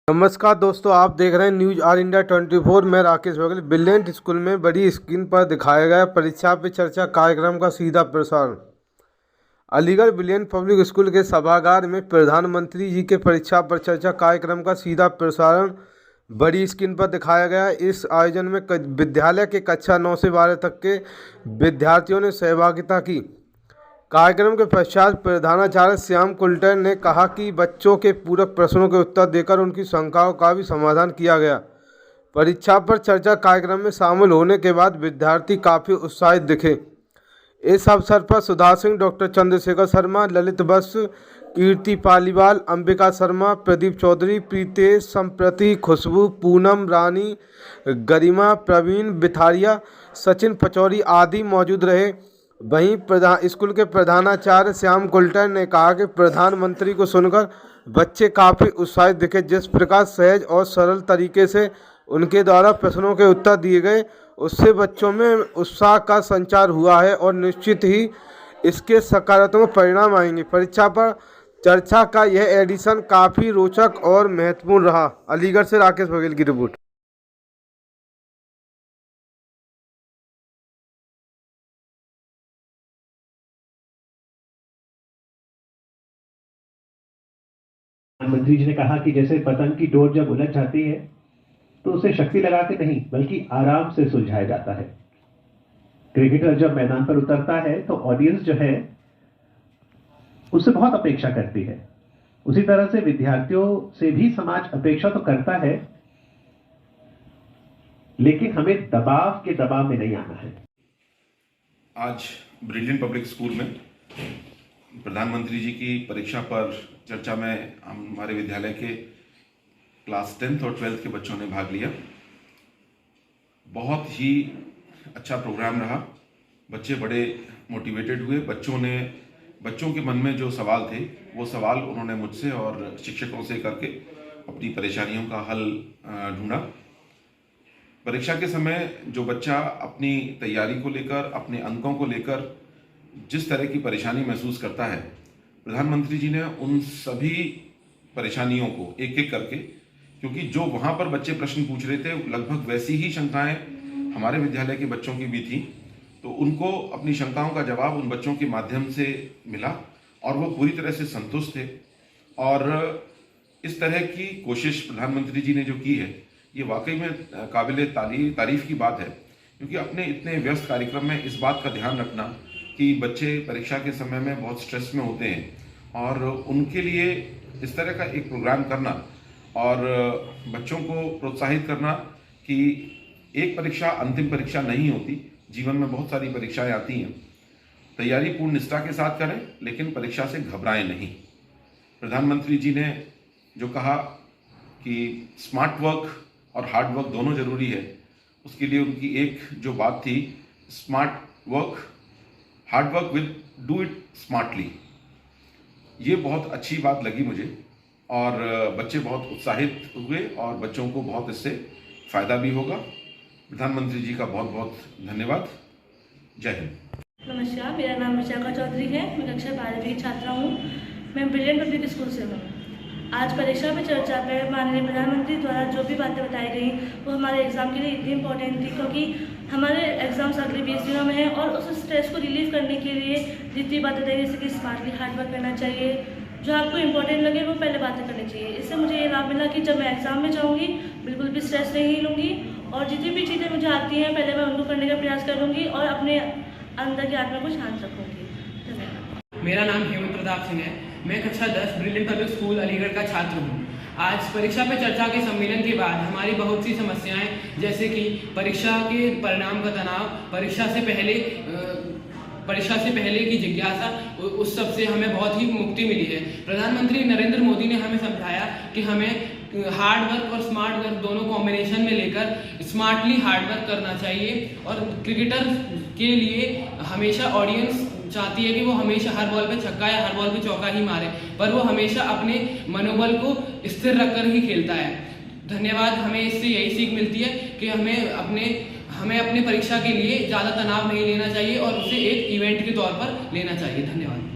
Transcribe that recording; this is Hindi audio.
नमस्कार दोस्तों, आप देख रहे हैं न्यूज आर इंडिया 24। मैं राकेश बघेल। ब्रिलियंट स्कूल में बड़ी स्क्रीन पर दिखाया गया परीक्षा पे चर्चा कार्यक्रम का सीधा प्रसारण। अलीगढ़ ब्रिलियंट पब्लिक स्कूल के सभागार में प्रधानमंत्री जी के परीक्षा पर चर्चा कार्यक्रम का सीधा प्रसारण बड़ी स्क्रीन पर दिखाया गया। इस आयोजन में विद्यालय के कक्षा 9 से 12 तक के विद्यार्थियों ने सहभागिता की। कार्यक्रम के पश्चात प्रधानाचार्य श्याम कुलटर ने कहा कि बच्चों के पूरक प्रश्नों के उत्तर देकर उनकी शंकाओं का भी समाधान किया गया। परीक्षा पर चर्चा कार्यक्रम में शामिल होने के बाद विद्यार्थी काफ़ी उत्साहित दिखे। इस अवसर पर सुधा सिंह, डॉक्टर चंद्रशेखर शर्मा, ललित बस, कीर्ति पालीवाल, अंबिका शर्मा, प्रदीप चौधरी, प्रीतेश, संप्रति, खुशबू, पूनम रानी, गरिमा, प्रवीण बिथारिया, सचिन पचौरी आदि मौजूद रहे। वहीं स्कूल के प्रधानाचार्य श्याम कुलटर ने कहा कि प्रधानमंत्री को सुनकर बच्चे काफ़ी उत्साहित दिखे। जिस प्रकार सहज और सरल तरीके से उनके द्वारा प्रश्नों के उत्तर दिए गए, उससे बच्चों में उत्साह का संचार हुआ है और निश्चित ही इसके सकारात्मक परिणाम आएंगे। परीक्षा पर चर्चा का यह एडिशन काफ़ी रोचक और महत्वपूर्ण रहा। अलीगढ़ से राकेश बघेल की रिपोर्ट। प्रधानमंत्री जी ने कहा कि जैसे पतंग की डोर जब उलझ जाती है तो उसे शक्ति लगा के नहीं बल्कि आराम से सुलझाया जाता है। क्रिकेटर जब मैदान पर उतरता है तो ऑडियंस जो है उससे बहुत अपेक्षा करती है। उसी तरह से विद्यार्थियों से भी समाज अपेक्षा तो करता है, लेकिन हमें दबाव के दबाव में नहीं आना है। आज ब्रिलियंट पब्लिक स्कूल में प्रधानमंत्री जी की परीक्षा पर चर्चा में हमारे विद्यालय के क्लास 10th और 12th के बच्चों ने भाग लिया। बहुत ही अच्छा प्रोग्राम रहा। बच्चे बड़े मोटिवेटेड हुए। बच्चों के मन में जो सवाल थे वो सवाल उन्होंने मुझसे और शिक्षकों से करके अपनी परेशानियों का हल ढूंढा। परीक्षा के समय जो बच्चा अपनी तैयारी को लेकर, अपने अंकों को लेकर जिस तरह की परेशानी महसूस करता है, प्रधानमंत्री जी ने उन सभी परेशानियों को एक एक करके, क्योंकि जो वहाँ पर बच्चे प्रश्न पूछ रहे थे लगभग वैसी ही शंकाएं हमारे विद्यालय के बच्चों की भी थी, तो उनको अपनी शंकाओं का जवाब उन बच्चों के माध्यम से मिला और वो पूरी तरह से संतुष्ट थे। और इस तरह की कोशिश प्रधानमंत्री जी ने जो की है, ये वाकई में काबिल तारीफ की बात है, क्योंकि अपने इतने व्यस्त कार्यक्रम में इस बात का ध्यान रखना कि बच्चे परीक्षा के समय में बहुत स्ट्रेस में होते हैं और उनके लिए इस तरह का एक प्रोग्राम करना और बच्चों को प्रोत्साहित करना कि एक परीक्षा अंतिम परीक्षा नहीं होती, जीवन में बहुत सारी परीक्षाएं आती हैं। तैयारी पूर्ण निष्ठा के साथ करें, लेकिन परीक्षा से घबराएं नहीं। प्रधानमंत्री जी ने जो कहा कि स्मार्ट वर्क और हार्ड वर्क दोनों जरूरी है, उसके लिए उनकी एक जो बात थी, smart work hard work will do it smartly. ये बहुत अच्छी बात लगी मुझे और बच्चे बहुत उत्साहित हुए और बच्चों को बहुत इससे फ़ायदा भी होगा। प्रधानमंत्री जी का बहुत बहुत धन्यवाद। जय हिंद। नमस्कार, मेरा नाम विशाखा चौधरी है। मैं कक्षा 12वीं की छात्रा हूँ। मैं ब्रिलियंट पब्लिक स्कूल से हूँ। आज परीक्षा पे चर्चा पर माननीय प्रधानमंत्री द्वारा जो भी बातें बताई गई वो हमारे एग्ज़ाम के लिए इतनी इम्पोर्टेंट थी, क्योंकि हमारे एग्ज़ाम्स अगले 20 दिनों में हैं और उस स्ट्रेस को रिलीव करने के लिए जितनी बातें बताई, जैसे कि स्मार्टली हार्ड वर्क करना चाहिए, जो आपको इम्पोर्टेंट लगे वो पहले बातें करनी चाहिए। इससे मुझे ये लाभ मिला कि जब मैं एग्ज़ाम में जाऊँगी बिल्कुल भी स्ट्रेस नहीं लूँगी और जितनी भी चीज़ें मुझे आती हैं पहले मैं उनको करने का प्रयास करूँगी और अपने अंदर की आत्मा को शांत रखूँगी। धन्यवाद। मेरा नाम हेमंत प्रताप सिंह है। मैं कक्षा 10 ब्रिलियंट पब्लिक स्कूल अलीगढ़ का छात्र हूँ। आज परीक्षा पे चर्चा के सम्मेलन के बाद हमारी बहुत सी समस्याएं, जैसे कि परीक्षा के परिणाम का तनाव, परीक्षा से पहले की जिज्ञासा, उस सब से हमें बहुत ही मुक्ति मिली है। प्रधानमंत्री नरेंद्र मोदी ने हमें समझाया कि हमें हार्ड वर्क और स्मार्ट वर्क दोनों कॉम्बिनेशन में लेकर स्मार्टली हार्ड वर्क करना चाहिए। और क्रिकेटर के लिए हमेशा ऑडियंस चाहती है कि वो हमेशा हर बॉल पे छक्का या हर बॉल पे चौका ही मारे, पर वो हमेशा अपने मनोबल को स्थिर रखकर ही खेलता है। धन्यवाद। हमें इससे यही सीख मिलती है कि हमें अपने परीक्षा के लिए ज़्यादा तनाव नहीं लेना चाहिए और उसे एक इवेंट के तौर पर लेना चाहिए। धन्यवाद।